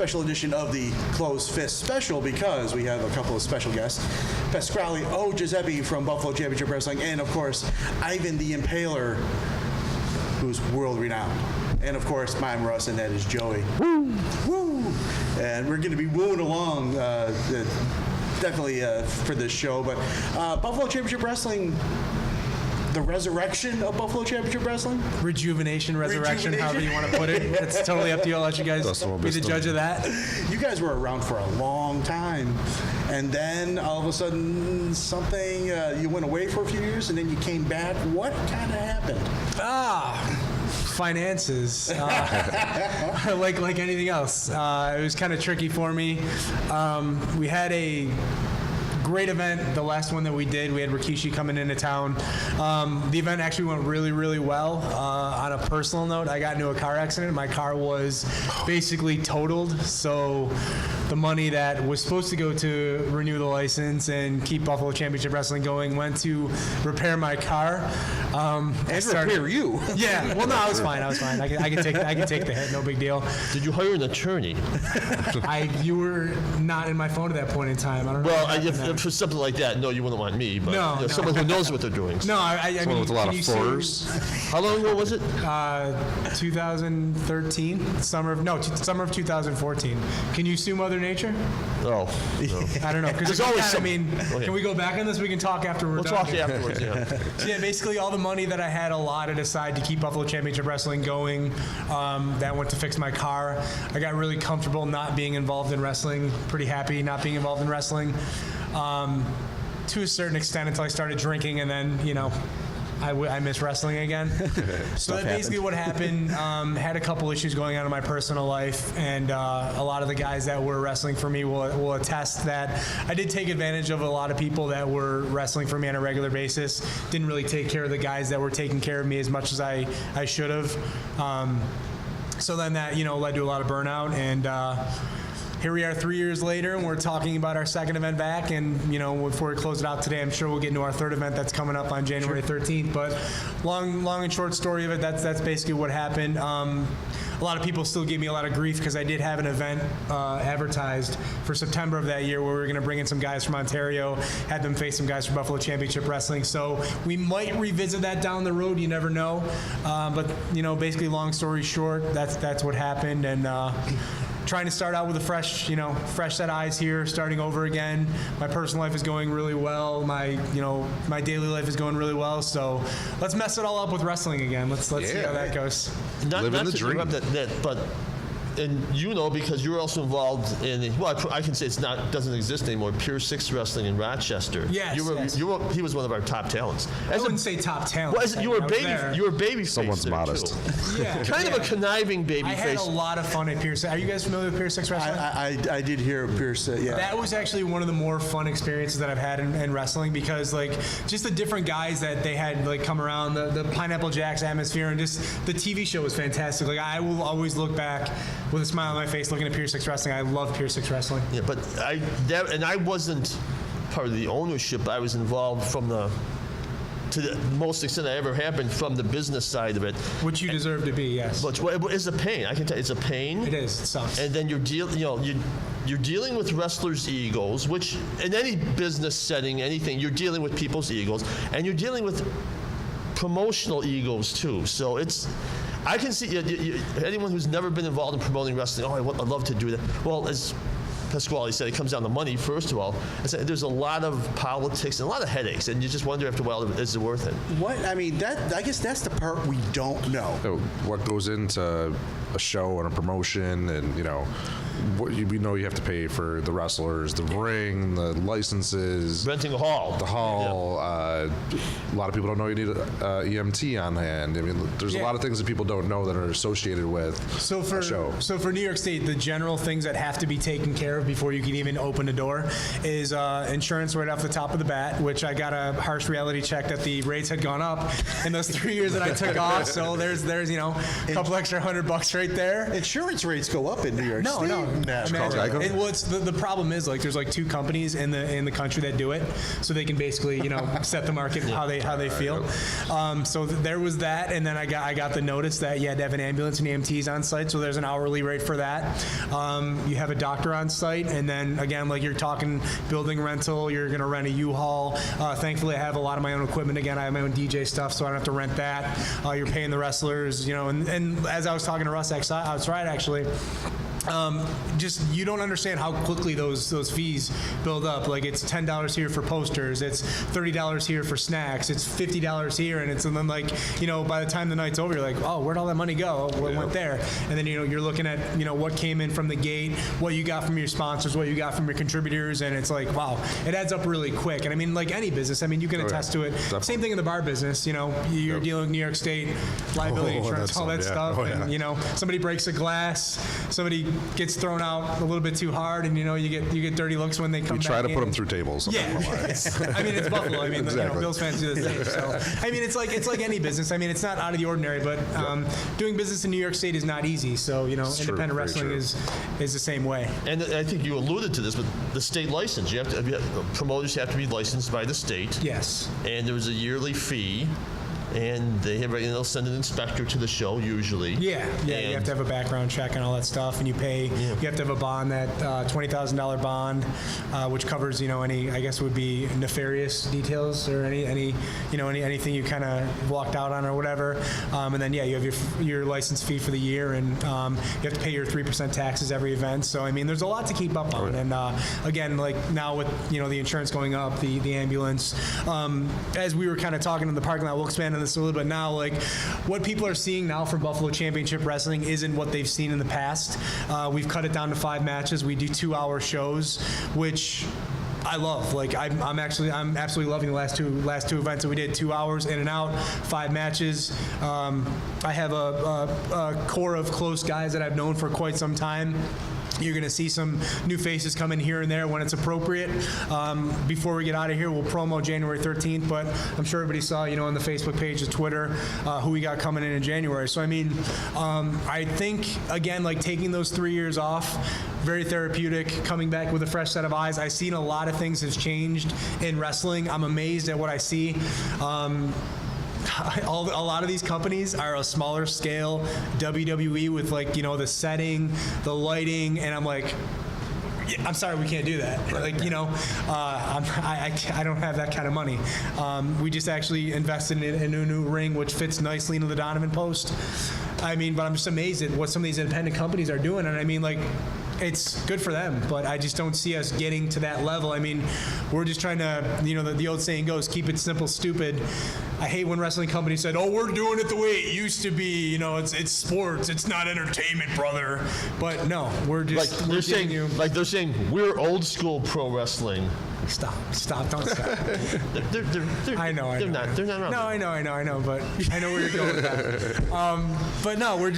special edition of the Closed Fist Special because we have a couple of special guests. Pasquale O. Giuseppe from Buffalo Championship Wrestling, and of course, Ivan the Impaler, who's world renowned. And of course, I'm Russ, and that is Joey. Woo! Woo! And we're going to be wooing along, definitely for this show. But Buffalo Championship Wrestling, the resurrection of Buffalo Championship Wrestling? Rejuvenation, resurrection, however you want to put it. It's totally up to you. I'll let you guys be the judge of that. You guys were around for a long time. And then all of a sudden, something, you went away for a few years, and then you came back. What kind of happened? Finances, like anything else. It was kind of tricky for me. We had a great event, the last one that we did. We had Rikishi coming into town. The event actually went really, really well. On a personal note, I got into a car accident. My car was basically totaled, so the money that was supposed to go to renew the license and keep Buffalo Championship Wrestling going went to repair my car. And repair you. Yeah. Well, no, I was fine. I can take the hit. No big deal. Did you hire an attorney? You were not in my phone at that point in time. I don't know. Well, if for something like that, no, you wouldn't want me. But no. Someone who knows what they're doing. No, I someone mean, with a lot of floors. How long ago was it? 2013, summer of 2014. Can you sue Mother Nature? No. I don't know. There's always some. Can we go back on this? We can talk after we're We'll done. talk afterwards. Yeah. So yeah, basically all the money that I had allotted aside to keep Buffalo Championship Wrestling going, that went to fix my car. I got really comfortable not being involved in wrestling. Pretty happy not being involved in wrestling. To a certain extent until I started drinking, and then, I miss wrestling again. So that's basically what happened. Had a couple issues going on in my personal life, and a lot of the guys that were wrestling for me will attest that I did take advantage of a lot of people that were wrestling for me on a regular basis. Didn't really take care of the guys that were taking care of me as much as I should have. So then that, led to a lot of burnout, and here we are 3 years later, and we're talking about our second event back. And, before we close it out today, I'm sure we'll get into our third event that's coming up on January 13th. But long and short story of it, that's basically what happened. A lot of people still gave me a lot of grief because I did have an event advertised for September of that year where we were going to bring in some guys from Ontario, had them face some guys from Buffalo Championship Wrestling. So we might revisit that down the road. You never know. But, basically, long story short, that's what happened. And trying to start out with a fresh set of eyes here, starting over again. My personal life is going really well. My daily life is going really well. So let's mess it all up with wrestling again. Let's see how that goes. Living the dream. And because you're also involved in, I can say doesn't exist anymore, Pier 6 Wrestling in Rochester. Yes, he was one of our top talents. I wouldn't say top talent. Well, you were a baby face. Someone's there, modest. Too. Yeah, kind of a conniving baby face. I had a lot of fun at Pier 6. Are you guys familiar with Pier 6 Wrestling? I did hear Pier 6, yeah. That was actually one of the more fun experiences that I've had in wrestling because, just the different guys that they had, come around, the Pineapple Jacks atmosphere, and just the TV show was fantastic. I will always look back with a smile on my face looking at Pier 6 Wrestling. I love Pier 6 Wrestling. Yeah, but I wasn't part of the ownership. I was involved to the most extent I ever have been from the business side of it. Which you deserve to be, yes. But it's a pain. I can tell you, it's a pain. It is. It sucks. And then you're dealing with wrestlers' egos, which in any business setting, anything, you're dealing with people's egos, and you're dealing with promotional egos too. So I can see anyone who's never been involved in promoting wrestling. I'd love to do that. Well, as Pasquale said, it comes down to money, first of all. There's a lot of politics and a lot of headaches, and you just wonder after a while, is it worth it? I guess that's the part we don't know. What goes into a show and a promotion, and you have to pay for the wrestlers, the ring, the licenses, renting a hall, a lot of people don't know you need an EMT on hand. There's a lot of things that people don't know that are associated with a show. So for New York State, the general things that have to be taken care of before you can even open the door is insurance right off the top of the bat, which I got a harsh reality check that the rates had gone up in those 3 years that I took off. So there's a couple extra $100 right there. Insurance rates go up in New York State. No, NASCAR. Geico? Well, it's the problem is like there's like 2 companies in the country that do it, so they can basically set the market how they feel. So there was that, and then I got the notice that you had to have an ambulance and EMTs on site, so there's an hourly rate for that. You have a doctor on site, and then again, like you're talking building rental, you're going to rent a U-Haul. Thankfully, I have a lot of my own equipment. Again, I have my own DJ stuff, so I don't have to rent that. You're paying the wrestlers, and as I was talking to Russ outside, actually. Just you don't understand how quickly those fees build up. Like it's $10 here for posters, it's $30 here for snacks, it's $50 here, and then like by the time the night's over, you're like, oh, where'd all that money go? What went there? And then you're looking at what came in from the gate, what you got from your sponsors, what you got from your contributors, and it's like, wow, it adds up really quick. And I mean, like any business, I mean, you can attest to it. Definitely. Same thing in the bar business. You're dealing with New York State liability insurance, all that stuff, and somebody breaks a glass, somebody gets thrown out a little bit too hard, and you get dirty looks when they come We back try to in. put them through tables. Yeah, I mean it's Buffalo. I mean Exactly. Bills fans do the same. So I mean it's like any business. I mean it's not out of the ordinary, but doing business in New York State is not easy. So true, independent very wrestling true. is the same way. And I think you alluded to this, but the state license, promoters have to be licensed by the state. Yes. And there's a yearly fee, and they'll send an inspector to the show usually. Yeah. You And- have to have a background check and all that stuff, and you pay. You have to have a bond, that $20,000 bond, which covers any, I guess, would be nefarious details or anything you kind of walked out on or whatever. And then you have your license fee for the year, and you have to pay your 3% taxes every event. So I mean, there's a lot to keep up on. And again, like now with the insurance going up, the ambulance, as we were kind of talking in the parking lot, we'll expand on this a little bit now. Like what people are seeing now from Buffalo Championship Wrestling isn't what they've seen in the past. We've cut it down to 5 matches. We do 2-hour shows, which I love. Like I'm absolutely loving the last two events that we did. 2 hours in and out, 5 matches. I have a core of close guys that I've known for quite some time. You're going to see some new faces come in here and there when it's appropriate. Before we get out of here, we'll promo January 13th, but I'm sure everybody saw, on the Facebook page, the Twitter, who we got coming in January. So, I mean, I think, again, like taking those 3 years off, very therapeutic, coming back with a fresh set of eyes. I've seen a lot of things has changed in wrestling. I'm amazed at what I see. A lot of these companies are a smaller scale WWE with the setting, the lighting, and I'm like, I'm sorry, we can't do that. I don't have that kind of money. We just actually invested in a new ring, which fits nicely into the Donovan post. I mean, but I'm just amazed at what some of these independent companies are doing, and I mean, it's good for them, but I just don't see us getting to that level. I mean, we're just trying to, the old saying goes, keep it simple, stupid. I hate when wrestling companies said, oh, we're doing it the way it used to be. It's sports. It's not entertainment, brother. But no, we're just they're saying we're old school pro wrestling. Stop, don't stop. They're I know. They're not around. No, I know, but I know where you're going with that. But no, we're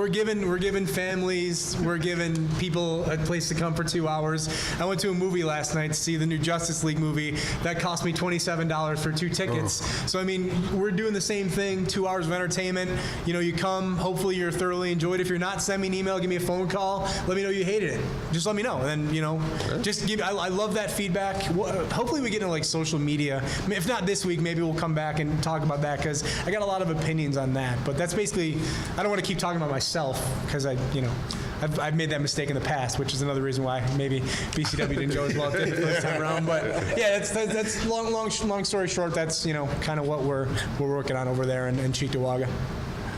giving families, we're giving people a place to come for 2 hours. I went to a movie last night to see the new Justice League movie. That cost me $27 for 2 tickets. So I mean, we're doing the same thing. 2 hours of entertainment. You come. Hopefully, you're thoroughly enjoyed. If you're not, send me an email, give me a phone call. Let me know you hated it. Just let me know. And then just give. I love that feedback. Hopefully we get into social media. I mean, if not this week, maybe we'll come back and talk about that, because I got a lot of opinions on that. But that's basically, I don't want to keep talking about myself, because I've made that mistake in the past, which is another reason why maybe BCW didn't go as well as it did the first time around. But yeah, that's long story short. That's kind of what we're working on over there in Cheektowaga.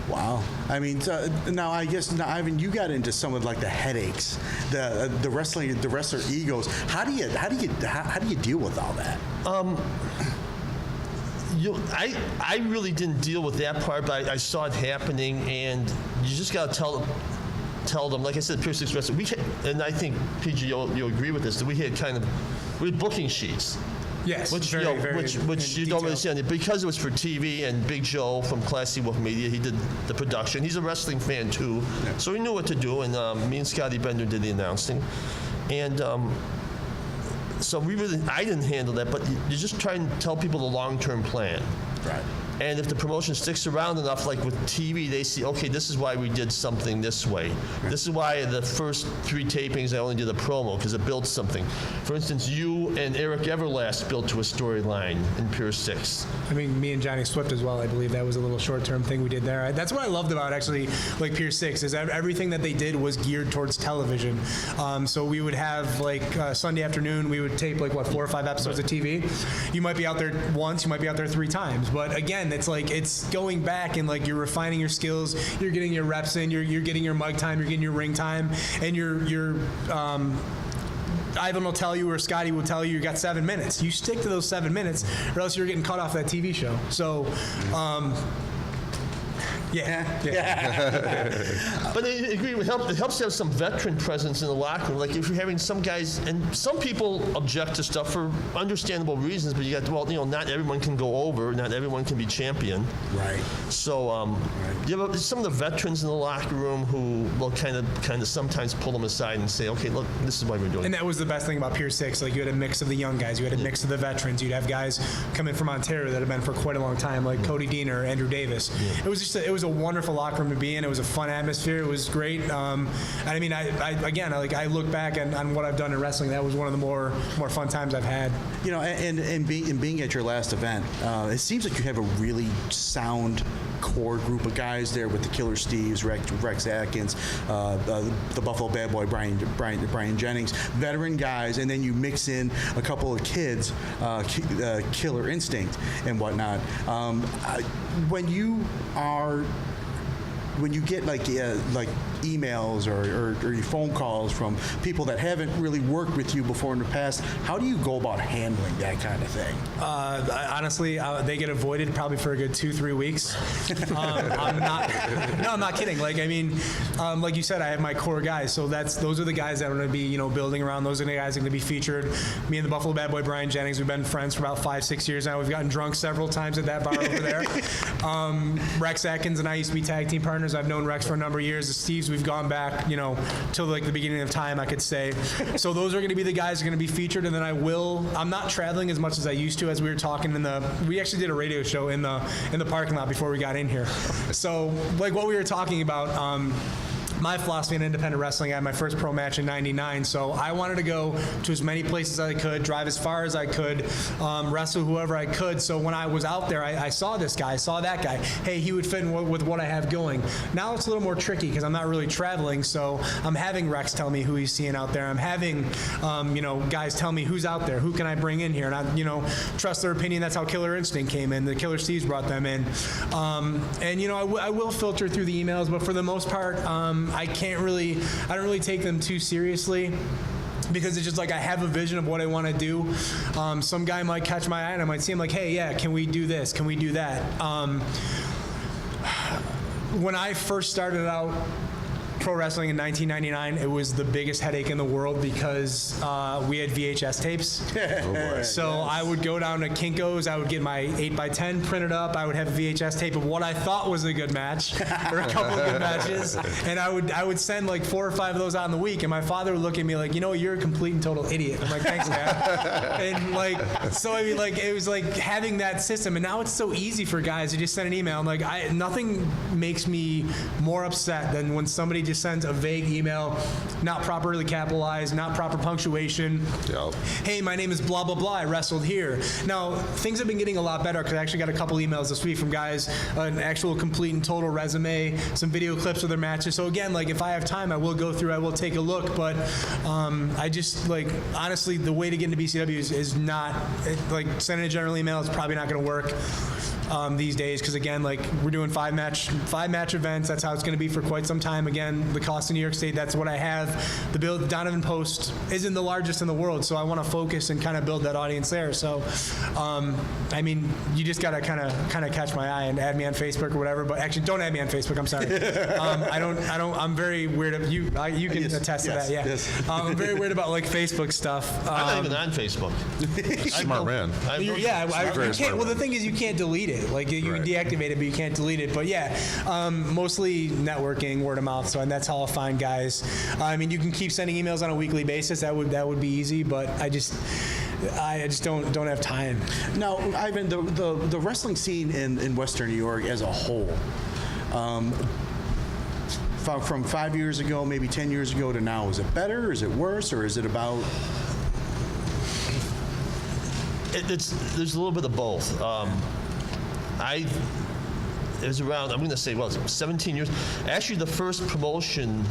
Wow. I mean, now I guess, Ivan, you got into some of the headaches, the wrestler egos. How do you deal with all that? I really didn't deal with that part, but I saw it happening, and you just got to tell them. Like I said, Pierce Express, and I think PG, you'll agree with this, that we had booking sheets. Yes, Which very, which you don't really see on it, because it was for TV, and Big Joe from Classy Wolf Media, he did the production. He's a wrestling fan too, so he knew what to do. And me and Scotty Bender did the announcing, and so I didn't handle that. But you just try and tell people the long-term plan. Right. And if the promotion sticks around enough, like with TV, they see, okay, this is why we did something this way. This is why the first 3 tapings I only did a promo, because it built something. For instance, you and Eric Everlast built to a storyline in Pier 6. I mean, me and Johnny Swift as well. I believe that was a little short-term thing we did there. That's what I loved about actually, like Pier 6, is that everything that they did was geared towards television. So we would have like Sunday afternoon, we would tape like 4 or 5 episodes of TV. You might be out there once, you might be out there 3 times, but again, it's like it's going back and like you're refining your skills. You're getting your reps in. You're getting your mic time. You're getting your ring time, and you're Ivan will tell you or Scotty will tell you got 7 minutes. You stick to those 7 minutes, or else you're getting cut off that TV show. So. Yeah. But I agree, it helps to have some veteran presence in the locker room. Like if you're having some guys, and some people object to stuff for understandable reasons, but you got, well, not everyone can go over, not everyone can be champion. Right. So you have some of the veterans in the locker room who will kind of sometimes pull them aside and say, okay, look, this is why we're doing it. And that was the best thing about Pier 6. Like you had a mix of the young guys, you had a mix of the veterans. You'd have guys come in from Ontario that have been for quite a long time, like Cody Diener, Andrew Davis. It was just it was a wonderful locker room to be in. It was a fun atmosphere. It was great. And I mean, I look back on what I've done in wrestling. That was one of the more fun times I've had. And being at your last event, it seems like you have a really sound core group of guys there with the Killer Steves, Rex Atkins, the Buffalo Bad Boy, Brian Jennings, veteran guys, and then you mix in a couple of kids, Killer Instinct and whatnot. When you get like emails or your phone calls from people that haven't really worked with you before in the past, how do you go about handling that kind of thing? Honestly, they get avoided probably for a good 2-3 weeks. I'm not kidding. Like, I mean, like you said, I have my core guys. So those are the guys that are going to be, building around. Those are the guys that are going to be featured. Me and the Buffalo Bad Boy, Brian Jennings, we've been friends for about 5-6 years now. We've gotten drunk several times at that bar over there. Rex Atkins and I used to be tag team partners. I've known Rex for a number of years. The Steves, we've gone back, till like the beginning of time, I could say. So those are going to be the guys that are going to be featured. And then I'm not traveling as much as I used to, as we were talking we actually did a radio show in the parking lot before we got in here. So like what we were talking about, my philosophy in independent wrestling, I had my first pro match in '99, so I wanted to go to as many places as I could, drive as far as I could, wrestle whoever I could. So when I was out there, I saw this guy, I saw that guy. Hey, he would fit in with what I have going. Now it's a little more tricky because I'm not really traveling, so I'm having Rex tell me who he's seeing out there. I'm having, guys tell me who's out there, who can I bring in here, and I, trust their opinion. That's how Killer Instinct came in. The Killer Steves brought them in, I will filter through the emails, but for the most part, I don't really take them too seriously, because it's just like I have a vision of what I want to do. Some guy might catch my eye and I might see him like, hey, yeah, can we do this? Can we do that? When I first started out pro wrestling in 1999, it was the biggest headache in the world because we had VHS tapes. So I would go down to Kinko's, I would get my 8x10 printed up, I would have a VHS tape of what I thought was a good match, or a couple of good matches, and I would send like 4 or 5 of those out in the week, and my father would look at me like, you're a complete and total idiot. I'm like, thanks, Dad. And it was like having that system, and now it's so easy for guys to just send an email. I'm like, nothing makes me more upset than when somebody just sends a vague email, not properly capitalized, not proper punctuation. Yep. Hey, my name is blah, blah, blah. I wrestled here. Now, things have been getting a lot better because I actually got a couple emails this week from guys, an actual complete and total resume, some video clips of their matches. So again, like if I have time, I will go through, I will take a look. But I just honestly, the way to get into BCW is not, sending a general email is probably not going to work. These days, because again, we're doing five match events. That's how it's going to be for quite some time. Again, the cost in New York State, that's what I have. The Donovan Post isn't the largest in the world, so I want to focus and kind of build that audience there. So, you just got to kind of catch my eye and add me on Facebook or whatever. But actually, don't add me on Facebook. I'm sorry. I don't. I'm very weird. You can attest to that. Yeah. Yes. I'm very weird about Facebook stuff. I'm not even on Facebook. Smart man. You can't. Well, the thing is, you can't delete it. You can deactivate it, but you can't delete it. But yeah, mostly networking, word of mouth. So, and that's how I'll find guys. You can keep sending emails on a weekly basis. That would be easy. But I just don't have time. Now, Ivan, the wrestling scene in Western New York as a whole, from 5 years ago, maybe 10 years ago to now, is it better? Is it worse? Or is it about? There's a little bit of both. It was around, I'm going to say, 17 years. Actually, the first promotion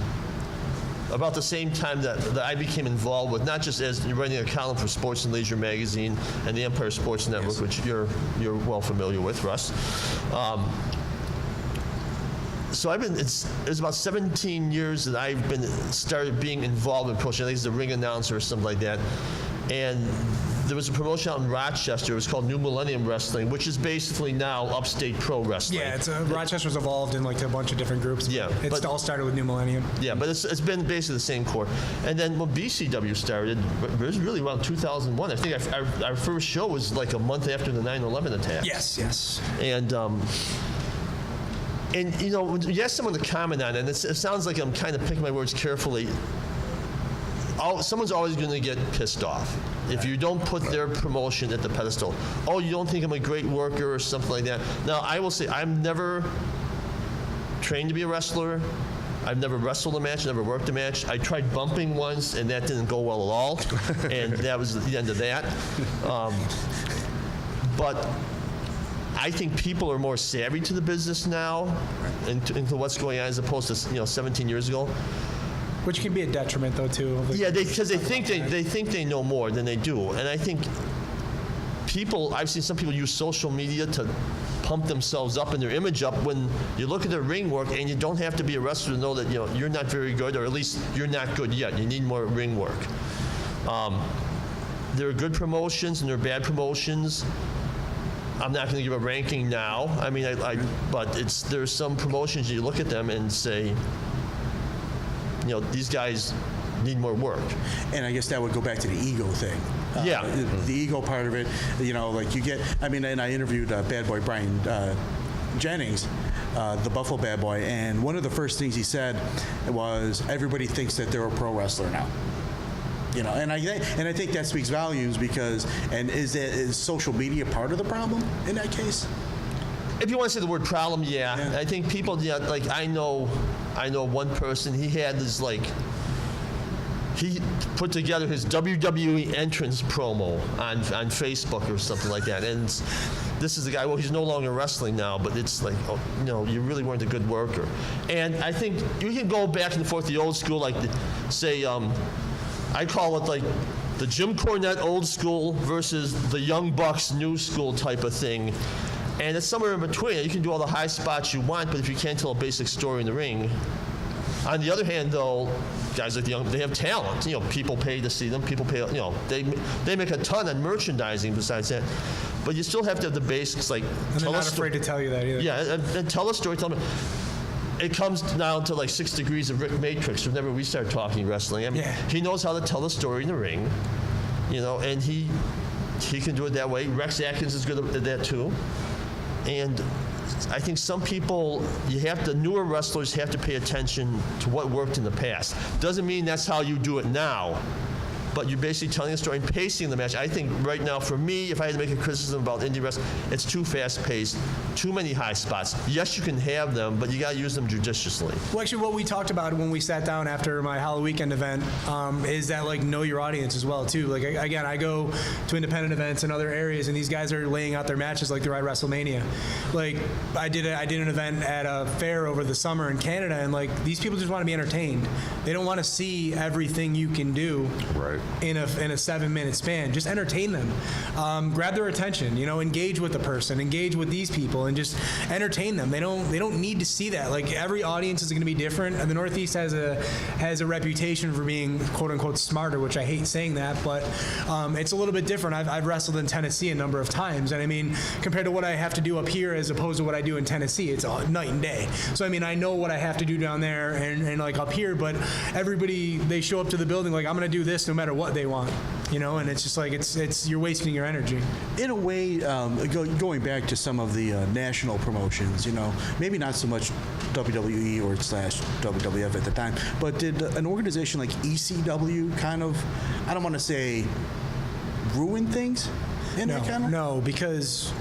about the same time that I became involved with, not just as writing a column for Sports and Leisure magazine and the Empire Sports Network, which you're well familiar with, Russ. So it's about 17 years that I've started being involved in promotion. I think it's the ring announcer or something like that. And there was a promotion out in Rochester. It was called New Millennium Wrestling, which is basically now Upstate Pro Wrestling. Yeah, Rochester's evolved in like a bunch of different groups. Yeah, It all started with New Millennium. Yeah, but it's been basically the same core. And then when BCW started, it was really around 2001. I think our first show was like a month after the 9/11 attack. Yes. And you know, when you ask someone to comment on it, and it sounds like I'm kind of picking my words carefully. Someone's always going to get pissed off if you don't put their promotion at the pedestal. Oh, you don't think I'm a great worker or something like that. Now, I will say I'm never trained to be a wrestler. I've never wrestled a match, never worked a match. I tried bumping once, and that didn't go well at all, and that was the end of that. But I think people are more savvy to the business now and into what's going on as opposed to 17 years ago. Which can be a detriment, though, too. Yeah, because they think they know more than they do, and I think I've seen some people use social media to pump themselves up and their image up. When you look at their ring work, and you don't have to be a wrestler to know that you're not very good, or at least you're not good yet. You need more ring work. There are good promotions and there are bad promotions. I'm not going to give a ranking now. I mean, but there's some promotions you look at them and say, these guys need more work. And I guess that would go back to the ego thing. Yeah. The ego part of it, like you get, and I interviewed Bad Boy Brian Jennings, the Buffalo Bad Boy, and one of the first things he said was, everybody thinks that they're a pro wrestler now. And I think that speaks volumes because, is social media part of the problem in that case? If you want to say the word problem, yeah. I think people, like I know one person, he had this he put together his WWE entrance promo on Facebook or something like that. And this is the guy, well, he's no longer wrestling now, but it's like, you really weren't a good worker. And I think you can go back and forth the old school, like say, I call it like the Jim Cornette old school versus the Young Bucks new school type of thing. And it's somewhere in between. You can do all the high spots you want, but if you can't tell a basic story in the ring. On the other hand, though, guys like the Young, they have talent. People pay to see them. People pay. They make a ton on merchandising besides that. But you still have to have the basics, like. And they're not afraid to tell you that either. Yeah, and tell a story. Tell them. It comes down to like 6 degrees of Rick Matrix whenever we start talking wrestling. I mean, he knows how to tell a story in the ring, and he can do it that way. Rex Atkins is good at that too. And I think some people, newer wrestlers have to pay attention to what worked in the past. Doesn't mean that's how you do it now, but you're basically telling a story and pacing the match. I think right now, for me, if I had to make a criticism about indie wrestling, it's too fast-paced, too many high spots. Yes, you can have them, but you got to use them judiciously. Well, actually, what we talked about when we sat down after my Halloween Weekend event is that, know your audience as well, too. Again, I go to independent events in other areas, and these guys are laying out their matches like they're at WrestleMania. I did an event at a fair over the summer in Canada, and, these people just want to be entertained. They don't want to see everything you can do. Right. In a 7-minute span. Just entertain them. Grab their attention, engage with the person, engage with these people, and just entertain them. They don't need to see that. Every audience is going to be different, and the Northeast has a reputation for being quote unquote smarter, which I hate saying that, but it's a little bit different. I've wrestled in Tennessee a number of times, and I mean, compared to what I have to do up here as opposed to what I do in Tennessee, it's night and day. So I mean, I know what I have to do down there and up here, but everybody, they show up to the building I'm going to do this no matter what they want, and it's just it's you're wasting your energy. In a way, going back to some of the national promotions, maybe not so much WWE or /WWF at the time, but did an organization like ECW kind of, I don't want to say ruin things in that kind of? No, because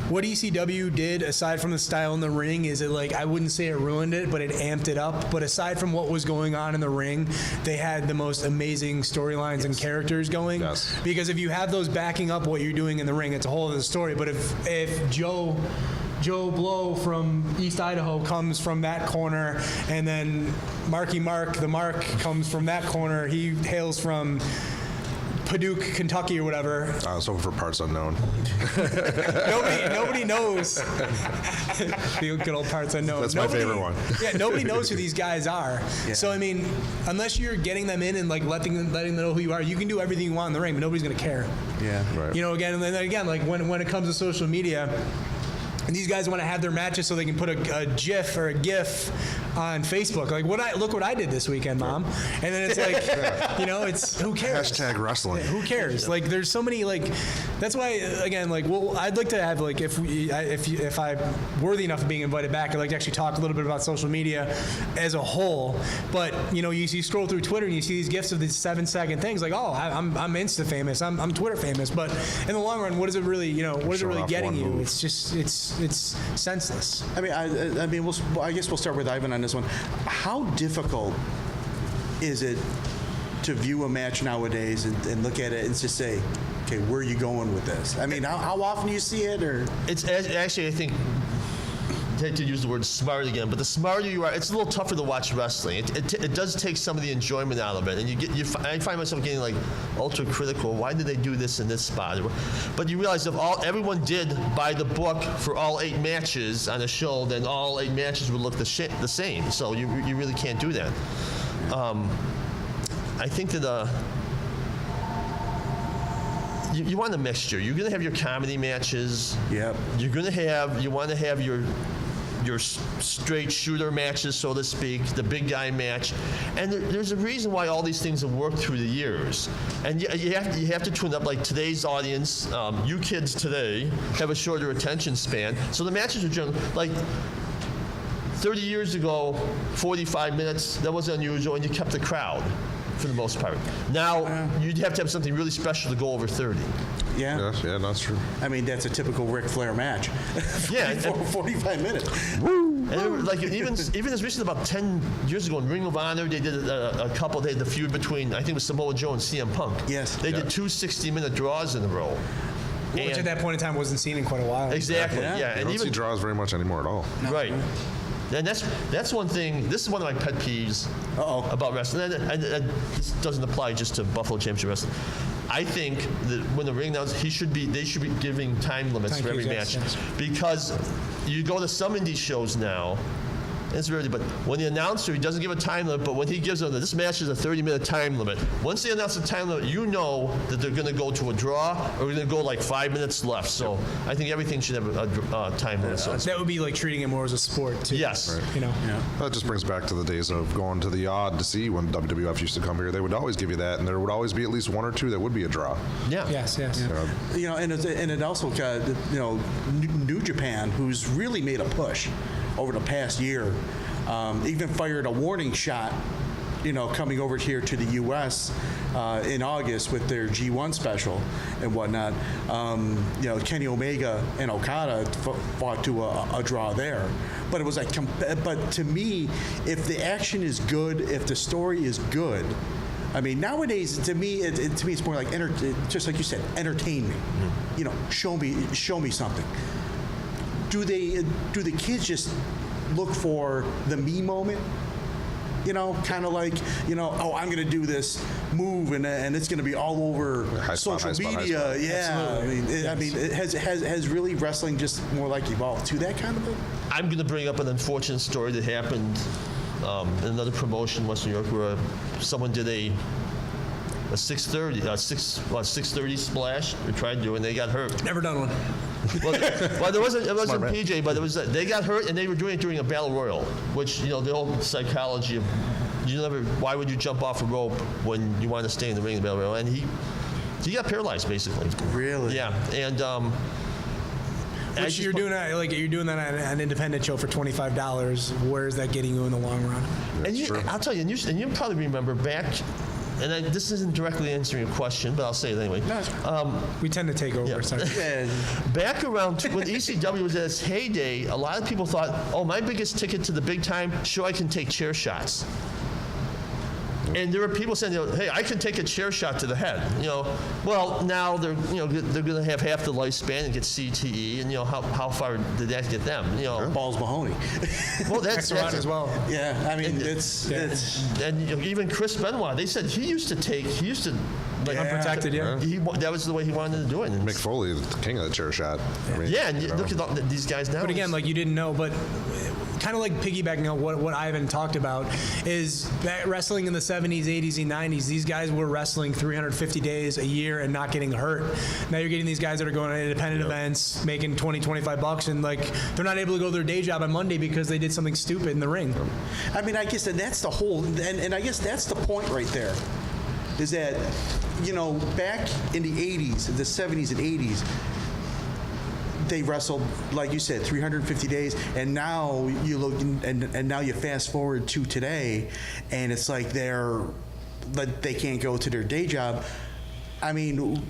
what ECW did, aside from the style in the ring, is it like, I wouldn't say it ruined it, but it amped it up. But aside from what was going on in the ring, they had the most amazing storylines and characters going. Yes. Because if you have those backing up what you're doing in the ring, it's a whole other story. But if Joe Blow from East Idaho comes from that corner, and then Marky Mark, the Mark, comes from that corner, he hails from Paducah, Kentucky, or whatever. I was hoping for parts unknown. Nobody knows. The good old parts unknown. That's my favorite one. Yeah, nobody knows who these guys are. Yeah. So I mean, unless you're getting them in and like letting them know who you are, you can do everything you want in the ring, but nobody's gonna care. Yeah. Right. You know, again, and then again, like when it comes to social media, and these guys want to have their matches so they can put a GIF or a GIF on Facebook. Like, look what I did this weekend, Mom. And then it's like, you know, it's who cares? Hashtag wrestling. Who cares? Like, there's so many, like, that's why, again, like, well, I'd like to have, like, if I'm worthy enough of being invited back, I'd like to actually talk a little bit about social media as a whole. But, you know, you scroll through Twitter and you see these gifs of these 7-second things, like, oh, I'm Insta famous, I'm Twitter famous. But in the long run, what is it really, you know, what is it Showing really off getting one you? move. It's just, it's senseless. I mean, I guess we'll start with Ivan on this one. How difficult is it to view a match nowadays and look at it and just say, okay, where are you going with this? I mean, how often do you see it? Or It's actually, I think, I hate to use the word smart again, but the smarter you are, it's a little tougher to watch wrestling. It does take some of the enjoyment out of it, and I find myself getting like ultra critical. Why did they do this in this spot? But you realize if everyone did by the book for all 8 matches on a show, then all 8 matches would look the same. So you really can't do that. I think that. You want a mixture. You're going to have your comedy matches. Yep. You want to have your straight shooter matches, so to speak, the big guy match. And there's a reason why all these things have worked through the years. And you have to tune up. Like today's audience, you kids today have a shorter attention span. So the matches are generally, like 30 years ago, 45 minutes, that was unusual, and you kept the crowd for the most part. Now, you'd have to have something really special to go over 30. yeah. Yes, yeah, that's true. I mean, that's a typical Ric Flair match. Yeah, 45 minutes. And it was like even as recent about 10 years ago in Ring of Honor, they did a couple. They had the feud between, I think it was Samoa Joe and CM Punk. Yes. They did 2 60-minute draws in a row. Which at that point in time wasn't seen in quite a while. Exactly. Yeah. Yeah. You And don't even see draws very much anymore at all. right. And that's one thing. This is one of my pet peeves about wrestling. And this doesn't apply just to Buffalo Championship Wrestling. I think that when the ring announcer, they should be giving time limits for every match, yes. because you go to some indie shows now. It's really, but when the announcer, he doesn't give a time limit, but when he gives them, this match is a 30-minute time limit. Once they announce the time limit, you know that they're going to go to a draw or they're going to go like 5 minutes left. So I think everything should have a time limit. So That would be like treating it more as a sport, too. yes. You know? That just brings back to the days of going to the Odd to see when WWF used to come here. They would always give you that, and there would always be at least 1 or 2 that would be a draw. Yeah. Yes. You know, and it also got, you know, New Japan, who's really made a push over the past year, even fired a warning shot, you know, coming over here to the U.S. In August with their G1 special and whatnot. You know, Kenny Omega and Okada fought to a draw there. But it was like, but to me, if the action is good, if the story is good, I mean, nowadays, to me, it's more like, just like you said, entertain me. You know, show me something. Do the kids just look for the me moment? You know, kind of like, you know, oh, I'm going to do this move and it's going to be all over High spot, social high spot, media. high spot. Yeah, I mean, has really wrestling just more like evolved to that kind of thing? I'm going to bring up an unfortunate story that happened in another promotion in Western New York where someone did a 630 splash. They tried to do it and they got hurt. Never done one. Well, it wasn't man. PJ, but it was they got hurt and they were doing it during a battle royal, which, you know, the old psychology of why would you jump off a rope when you want to stay in the ring in the battle royal? And he got paralyzed basically. Really? Yeah, and Which you're doing that on an independent show for $25. Where is that getting you in the long run? And I'll tell you, and you probably remember back this isn't directly answering your question, but I'll say it anyway. No, it's- We tend to take over. Sorry. yeah. Back around when ECW was at its heyday, a lot of people thought, oh, my biggest ticket to the big time, sure, I can take chair shots. And there were people saying, hey, I can take a chair shot to the head. Well, now they're going to have half the lifespan and get CTE, and how far did that get them? Balls Mahoney. Well, that's Extra as well. Yeah, I mean, it's And even Chris Benoit, they said he used to like Unprotected, yeah. that was the way he wanted to do it. And Mick Foley, the king of the chair shot. I mean, yeah, and you know. look at these guys now. But again, like you didn't know, but kind of like piggybacking on what Ivan talked about is that wrestling in the 70s, 80s, and 90s, these guys were wrestling 350 days a year and not getting hurt. Now you're getting these guys that are going to independent events, making 20, 25 bucks, and like they're not able to go to their day job on Monday because they did something stupid in the ring. I mean, I guess that's the whole, and I guess that's the point right there, is that, back in the 80s, the 70s and 80s, they wrestled, like you said, 350 days, and now you look, and now you fast forward to today, and it's like they can't go to their day job. I mean,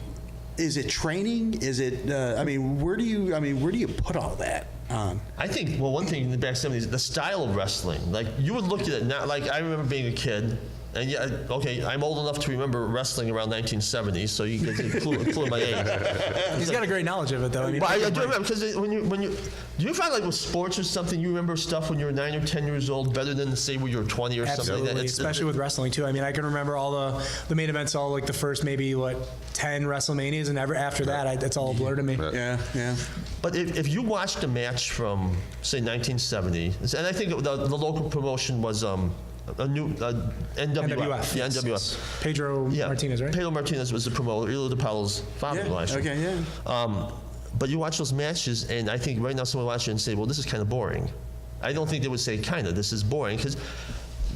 is it training? Is it? Where do you put all that on? I think, well, one thing in the back 70s, the style of wrestling. Like, you would look at it now, like, I remember being a kid, and yeah, okay, I'm old enough to remember wrestling around 1970, so you get a clue of my age. He's got a great knowledge of it, though. I mean, But I do remember, because when you do you find like with sports or something, you remember stuff when you were 9 or 10 years old better than say when you were 20 or something absolutely, like that? especially with wrestling too. I mean, I can remember all the main events, all like the first maybe 10 WrestleManias, and after that, it's all a blur to me. Yeah. But if you watched a match from say 1970, and I think the local promotion was NWF. NWF. Yeah, NWF. Pedro Yeah. Martinez, right? Pedro Martinez was the promoter. Ilo DiPaolo's father-in-law. actually. Okay, yeah. But you watch those matches, and I think right now someone watching and say, well, this is kind of boring. I don't think they would say kind of, this is boring, because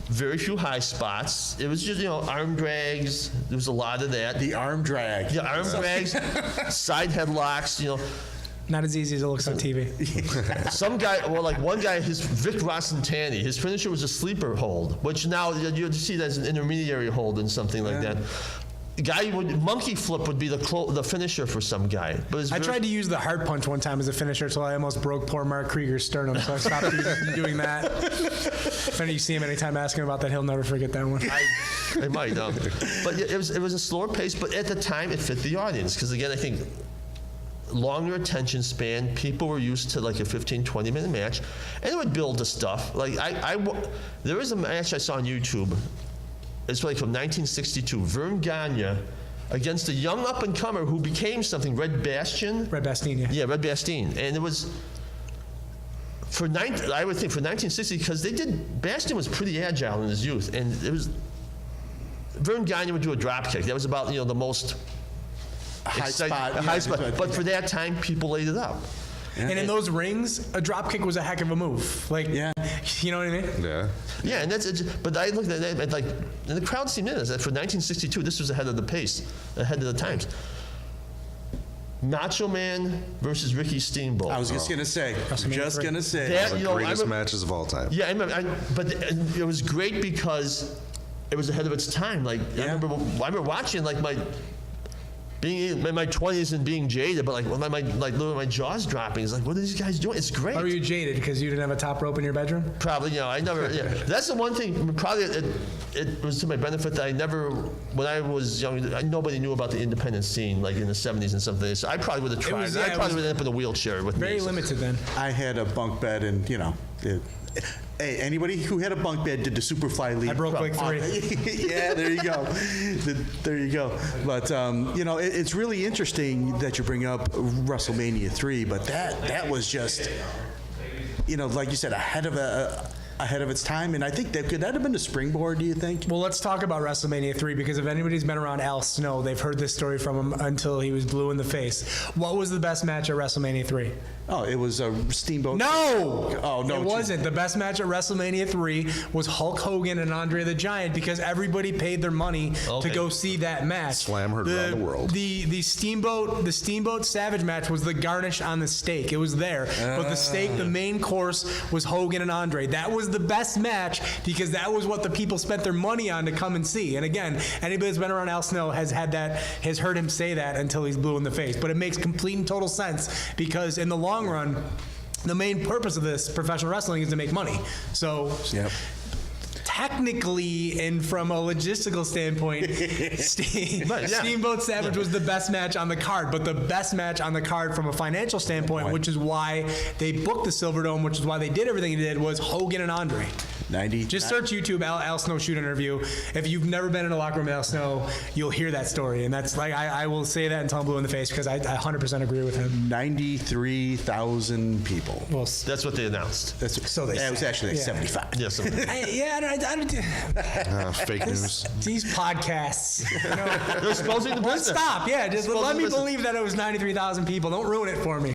very few high spots. It was just, arm drags. There was a lot of that. The arm drag. Yeah, arm drags, side headlocks, Not as easy as it looks on TV. Some guy, one guy, Vic Rossantani, his finisher was a sleeper hold, which now you see that as an intermediary hold and something like that. The guy monkey flip would be the finisher for some guy. But I tried to use the heart punch one time as a finisher, so I almost broke poor Mark Krieger's sternum, so I stopped doing that. If any of you see him anytime asking about that, he'll never forget that one. I might, but it was a slower pace, but at the time it fit the audience, because again, I think longer attention span, people were used to like a 15, 20-minute match, and it would build the stuff. Like there was a match I saw on YouTube. It's like from 1962, Vern Gagne against a young up-and-comer who became something, Red Bastien. Red Bastien, yeah. Yeah, Red Bastien. And it was, I would think for 1960, because Bastien was pretty agile in his youth, and it was, Vern Gagne would do a drop kick. That was about, the most High high spot. spot. But for that time, people ate it up. And in those rings, a drop kick was a heck of a move. Like, Yeah. you know what I mean? Yeah. Yeah, and but I looked at it, and the crowd seemed in it. For 1962, this was ahead of the pace, ahead of the times. Macho Man versus Ricky Steamboat. I was just gonna say. Just gonna say. That, The greatest matches of all time. Yeah, I remember, but it was great because it was ahead of its time. Like, I remember watching, like, being in my 20s and being jaded, but literally my jaw's dropping. It's like, what are these guys doing? It's great. Or were you jaded because you didn't have a top rope in your bedroom? Probably, I never. Yeah. That's the one thing. Probably it was to my benefit that I never, when I was young, nobody knew about the independent scene, like in the 70s and something. So I probably would have tried. I probably would end up in a wheelchair with Very me. limited then. I had a bunk bed, and hey, anybody who had a bunk bed did the Superfly lead. I broke like 3. Yeah, there you go. There you go. But it's really interesting that you bring up WrestleMania 3. But that was just, like you said, ahead of its time. And I think could that have been the springboard? Do you think? Well, let's talk about WrestleMania 3, because if anybody's been around Al Snow, they've heard this story from him until he was blue in the face. What was the best match at WrestleMania 3? Oh, it was a Steamboat. No! Oh, no. It wasn't. The best match at WrestleMania 3 was Hulk Hogan and Andre the Giant, because everybody paid their money to go see that match. Slam heard around the world. The Steamboat Savage match was the garnish on the steak. It was there. But the steak, the main course, was Hogan and Andre. That was the best match because that was what the people spent their money on to come and see. And again, anybody that's been around Al Snow has heard him say that until he's blue in the face. But it makes complete and total sense because in the long run, the main purpose of this professional wrestling is to make money. So Yep. technically, and from a logistical standpoint, Right, yeah. Steamboat Savage was the best match on the card, but the best match on the card from a financial standpoint, which is why they booked the Silverdome, which is why they did everything they did, was Hogan and Andre. 90. Just search YouTube Al Snow shoot interview. If you've never been in a locker room with Al Snow, you'll hear that story. And that's like, I will say that until I'm blue in the face because I 100% agree with him. 93,000 people. Well, That's what they announced. So they it was say. actually like Yeah. 75. Yes. Fake news. These podcasts. You know, They're exposing the let's business. stop. Yeah, just Exposing let me the business. believe that it was 93,000 people. Don't ruin it for me.